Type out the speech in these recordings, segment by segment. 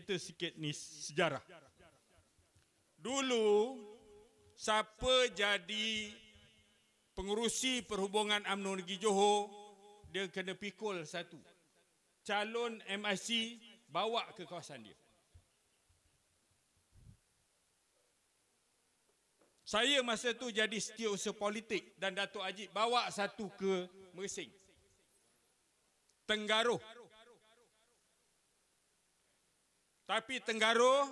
cerita sikit ni sejarah. Dulu siapa jadi pengurusi perhubungan UMNO Negeri Johor, dia kena pikul satu. Calon MIC bawa ke kawasan dia. Saya masa tu jadi setiausaha politik dan Datuk Ajib bawa satu ke Mersing. Tenggaruh. Tapi Tenggaruh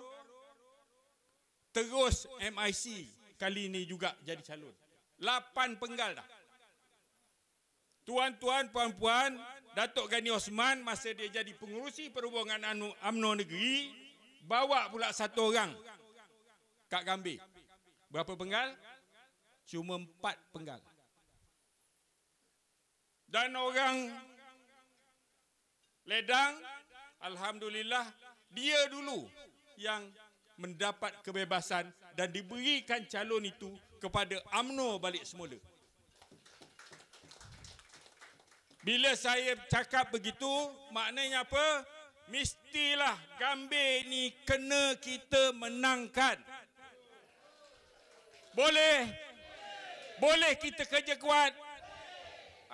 terus MIC kali ini juga jadi calon. 8 penggal dah. Tuan-tuan, puan-puan, Datuk Ghani Osman masa dia jadi pengurusi perhubungan UMNO Negeri, bawa pula satu orang kat Gambir. Berapa penggal? Cuma 4 penggal. Dan orang Ledang, alhamdulillah, dia dulu yang mendapat kebebasan dan diberikan calon itu kepada UMNO balik semula. Bila saya cakap begitu, maknanya apa? Mestilah Gambir ni kena kita menangkan. Boleh? Boleh kita kerja kuat?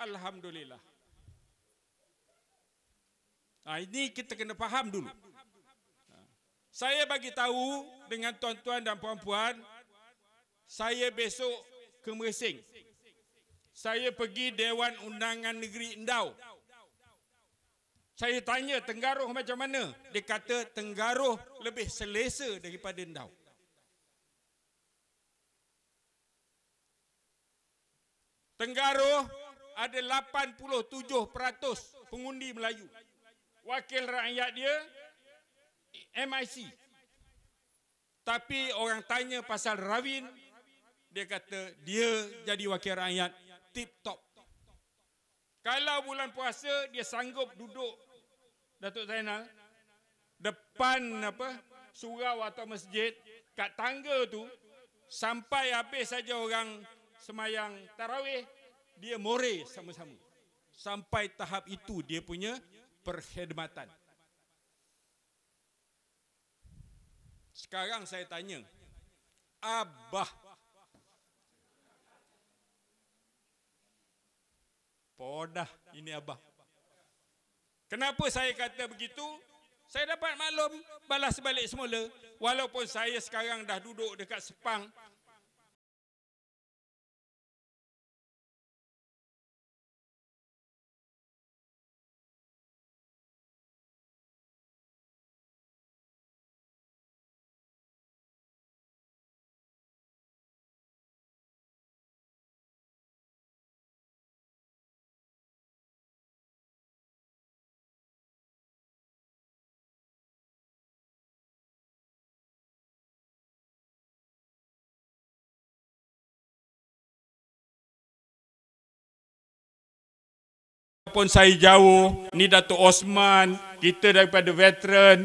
Alhamdulillah. Ini kita kena faham dulu. Saya bagi tahu dengan tuan-tuan dan puan-puan, saya besok ke Mersing. Saya pergi Dewan Undangan Negeri Endau. Saya tanya Tenggaruh macam mana? Dia kata Tenggaruh lebih selesa daripada Endau. Tenggaruh ada 87% pengundi Melayu. Wakil rakyat dia MIC. Tapi orang tanya pasal Ravin, dia kata dia jadi wakil rakyat tip top. Kalau bulan puasa dia sanggup duduk, Datuk Zainal, depan surau atau masjid, kat tangga tu sampai habis saja orang semayang tarawih, dia more sama-sama. Sampai tahap itu dia punya perkhidmatan. Sekarang saya tanya, Abah, podah ini Abah. Kenapa saya kata begitu? Saya dapat maklum balas balik semula. Walaupun saya sekarang dah duduk dekat Sepang, walaupun saya jauh, ni Datuk Osman, kita daripada veteran,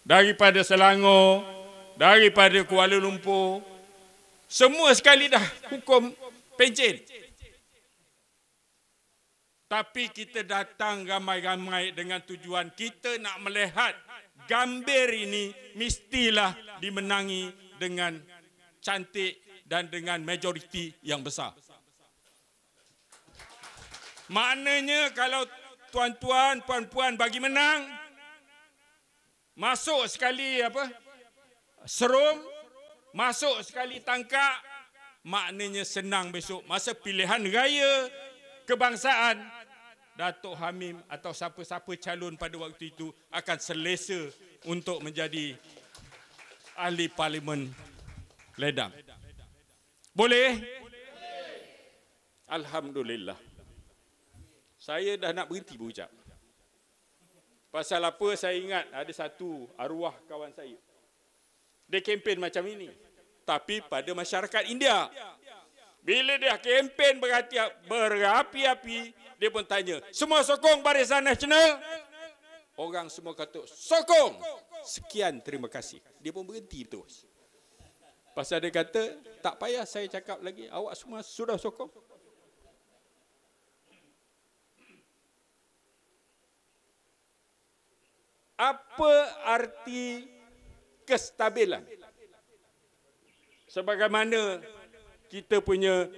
daripada Selangor, daripada Kuala Lumpur, semua sekali dah hukum pencen. Tapi kita datang ramai-ramai dengan tujuan kita nak melihat Gambir ini mestilah dimenangi dengan cantik dan dengan majoriti yang besar. Maknanya kalau tuan-tuan, puan-puan bagi menang, masuk sekali Serum, masuk sekali Tangkak, maknanya senang besok masa pilihan raya kebangsaan, Datuk Hamim atau siapa-siapa calon pada waktu itu akan selesa untuk menjadi ahli parlimen Ledang. Boleh? Alhamdulillah. Saya dah nak berhenti berucap. Pasal apa saya ingat ada satu arwah kawan saya. Dia kempen macam ini. Tapi pada masyarakat India. Bila dia kempen berapi-api, dia pun tanya, semua sokong Barisan Nasional? Orang semua kata, sokong. Sekian, terima kasih. Dia pun berhenti terus. Pasal dia kata, tak payah saya cakap lagi, awak semua sudah sokong. Apa arti kestabilan? Sebagaimana kita punya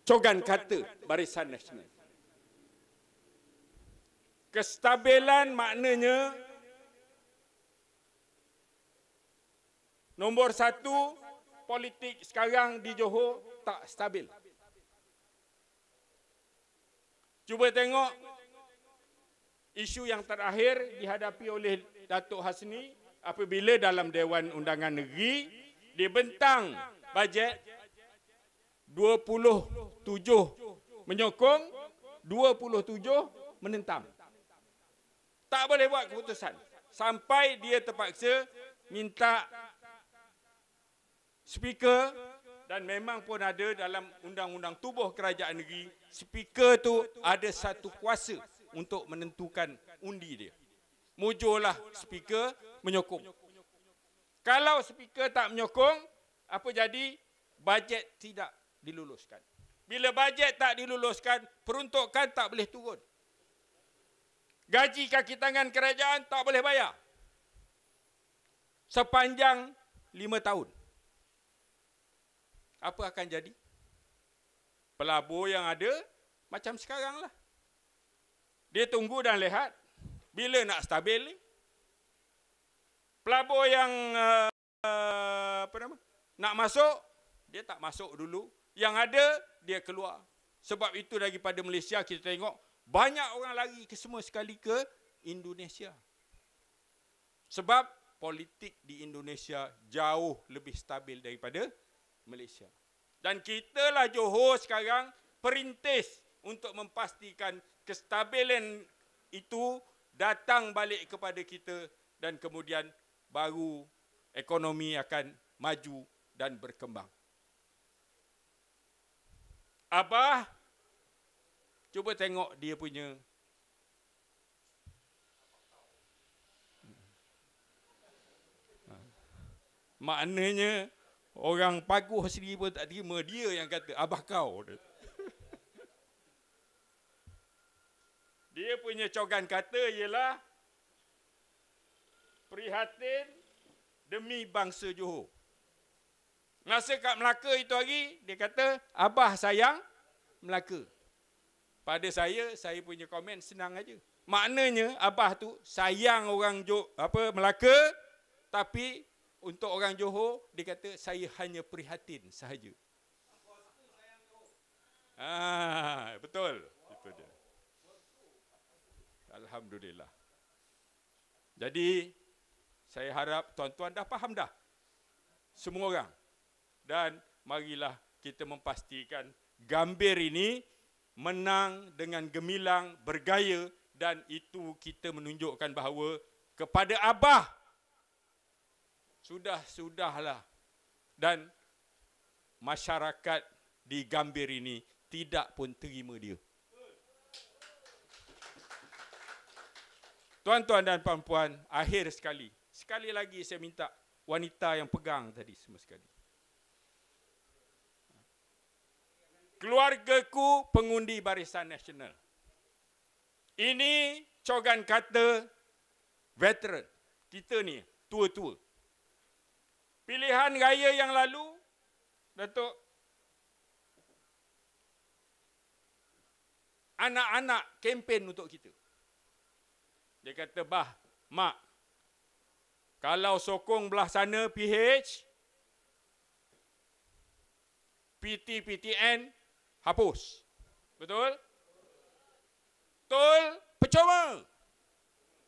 cogan kata Barisan Nasional. Kestabilan maknanya nombor satu, politik sekarang di Johor tak stabil. Cuba tengok isu yang terakhir dihadapi oleh Datuk Hasni apabila dalam Dewan Undangan Negeri dibentang bajet 27 menyokong, 27 menentang. Tak boleh buat keputusan. Sampai dia terpaksa minta speaker, dan memang pun ada dalam undang-undang tubuh kerajaan negeri, speaker tu ada satu kuasa untuk menentukan undi dia. Mujurlah speaker menyokong. Kalau speaker tak menyokong, apa jadi? Bajet tidak diluluskan. Bila bajet tak diluluskan, peruntukan tak boleh turun. Gaji kaki tangan kerajaan tak boleh bayar. Sepanjang 5 tahun. Apa akan jadi? Pelabur yang ada macam sekarang lah. Dia tunggu dan lihat bila nak stabil ni. Pelabur yang nak masuk, dia tak masuk dulu. Yang ada, dia keluar. Sebab itu daripada Malaysia kita tengok banyak orang lari ke semua sekali ke Indonesia. Sebab politik di Indonesia jauh lebih stabil daripada Malaysia. Dan kitalah Johor sekarang perintis untuk memastikan kestabilan itu datang balik kepada kita, dan kemudian baru ekonomi akan maju dan berkembang. Abah, cuba tengok dia punya maknanya orang Paguh sendiri pun tak terima, dia yang kata abah kau. Dia punya cogan kata ialah prihatin demi bangsa Johor. Masa kat Melaka itu hari, dia kata abah sayang Melaka. Pada saya punya komen senang aja. Maknanya abah tu sayang orang Melaka, tapi untuk orang Johor, dia kata saya hanya prihatin sahaja. Betul. Itu dia. Alhamdulillah. Jadi, saya harap tuan-tuan dah faham dah. Semua orang. Dan marilah kita memastikan Gambir ini menang dengan gemilang, bergaya, dan itu kita menunjukkan bahawa kepada abah, sudahlah. Dan masyarakat di Gambir ini tidak pun terima dia. Tuan-tuan dan puan-puan, akhir sekali lagi saya minta wanita yang pegang tadi semua sekali. Keluargaku pengundi Barisan Nasional. Ini cogan kata veteran. Kita ni tua-tua. Pilihan raya yang lalu, Datuk, anak-anak kempen untuk kita. Dia kata, bah, mak, kalau sokong belah sana PH, PT, PTN, hapus. Betul? Betul, percuma.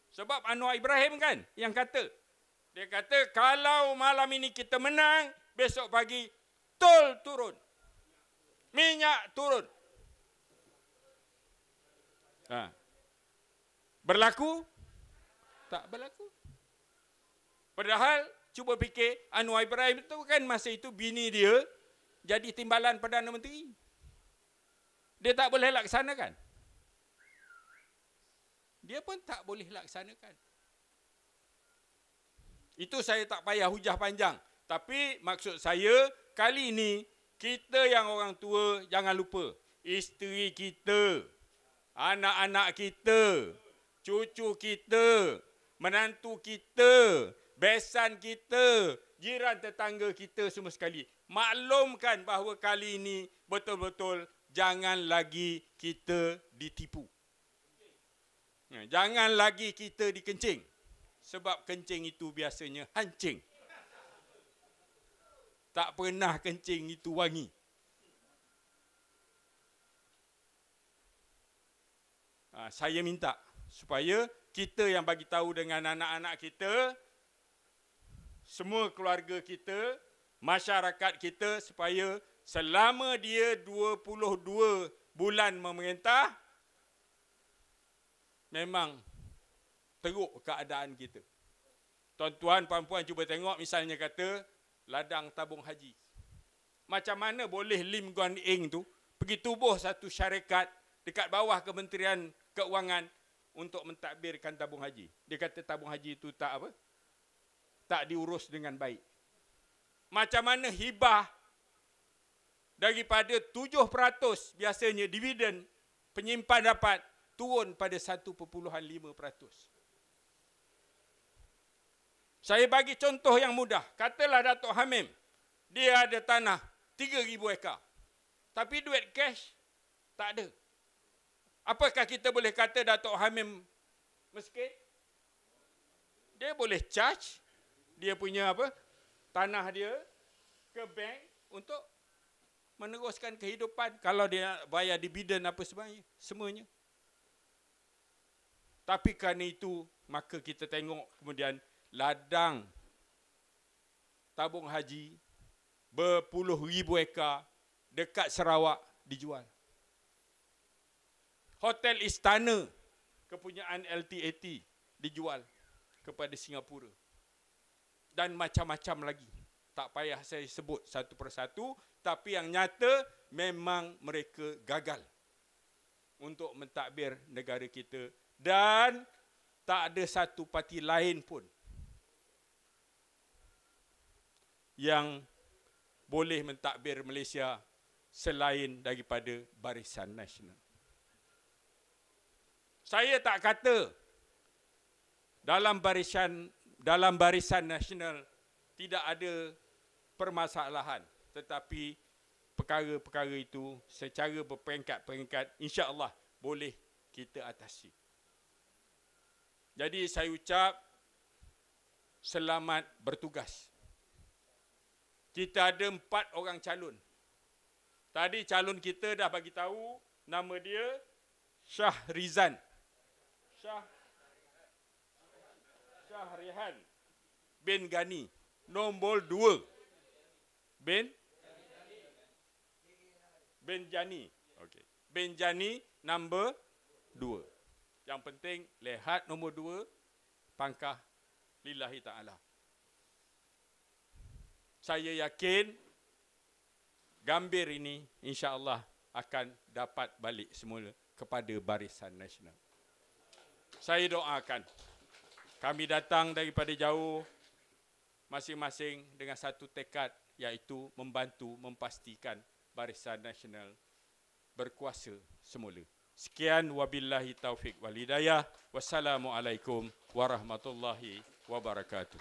Sebab Anwar Ibrahim kan yang kata. Dia kata, kalau malam ini kita menang, besok pagi tol turun. Minyak turun. Berlaku? Tak berlaku. Padahal, cuba fikir, Anwar Ibrahim itu kan masa itu bini dia jadi timbalan Perdana Menteri. Dia tak boleh laksanakan. Dia pun tak boleh laksanakan. Itu saya tak payah hujah panjang. Tapi maksud saya, kali ini, kita yang orang tua, jangan lupa, isteri kita, anak-anak kita, cucu kita, menantu kita, besan kita, jiran tetangga kita semua sekali. Maklumkan bahawa kali ini betul-betul jangan lagi kita ditipu. Jangan lagi kita dikencing. Sebab kencing itu biasanya hancing. Tak pernah kencing itu wangi. Saya minta supaya kita yang bagi tahu dengan anak-anak kita, semua keluarga kita, masyarakat kita, supaya selama dia 22 bulan memerintah, memang teruk keadaan kita. Tuan-tuan, puan-puan cuba tengok misalnya kata ladang tabung haji. Macam mana boleh Lim Guan Eng tu pergi tubuh satu syarikat dekat bawah Kementerian Keuangan untuk mentadbirkan tabung haji. Dia kata tabung haji itu tak apa? Tak diurus dengan baik. Macam mana hibah daripada 7% biasanya dividen penyimpan dapat turun pada 1.5%. Saya bagi contoh yang mudah. Katalah Datuk Hamim, dia ada tanah 3,000 ekar. Tapi duit cash tak ada. Apakah kita boleh kata Datuk Hamim miskin? Dia boleh charge dia punya tanah dia ke bank untuk meneruskan kehidupan kalau dia bayar dividen apa semuanya. Tapi kerana itu, maka kita tengok kemudian ladang tabung haji berpuluh ribu ekar dekat Sarawak dijual. Hotel Istana kepunyaan LTAT dijual kepada Singapura. Dan macam-macam lagi. Tak payah saya sebut satu persatu, tapi yang nyata memang mereka gagal untuk mentadbir negara kita. Dan tak ada satu parti lain pun yang boleh mentadbir Malaysia selain daripada Barisan Nasional. Saya tak kata dalam Barisan Nasional tidak ada permasalahan, tetapi perkara-perkara itu secara berperingkat-peringkat insya-Allah boleh kita atasi. Jadi saya ucap selamat bertugas. Kita ada 4 orang calon. Tadi calon kita dah bagi tahu nama dia Syahrizan. Syahrihan bin Gani. Nombor 2. Bin Jani. Okey. Bin Jani nombor 2. Yang penting lihat nombor 2 pangkah lillahi ta'ala. Saya yakin Gambir ini insya-Allah akan dapat balik semula kepada Barisan Nasional. Saya doakan. Kami datang daripada jauh, masing-masing dengan satu tekad, iaitu membantu memastikan Barisan Nasional berkuasa semula. Sekian, wabillahi taufik wal hidayah. Wassalamualaikum warahmatullahi wabarakatuh.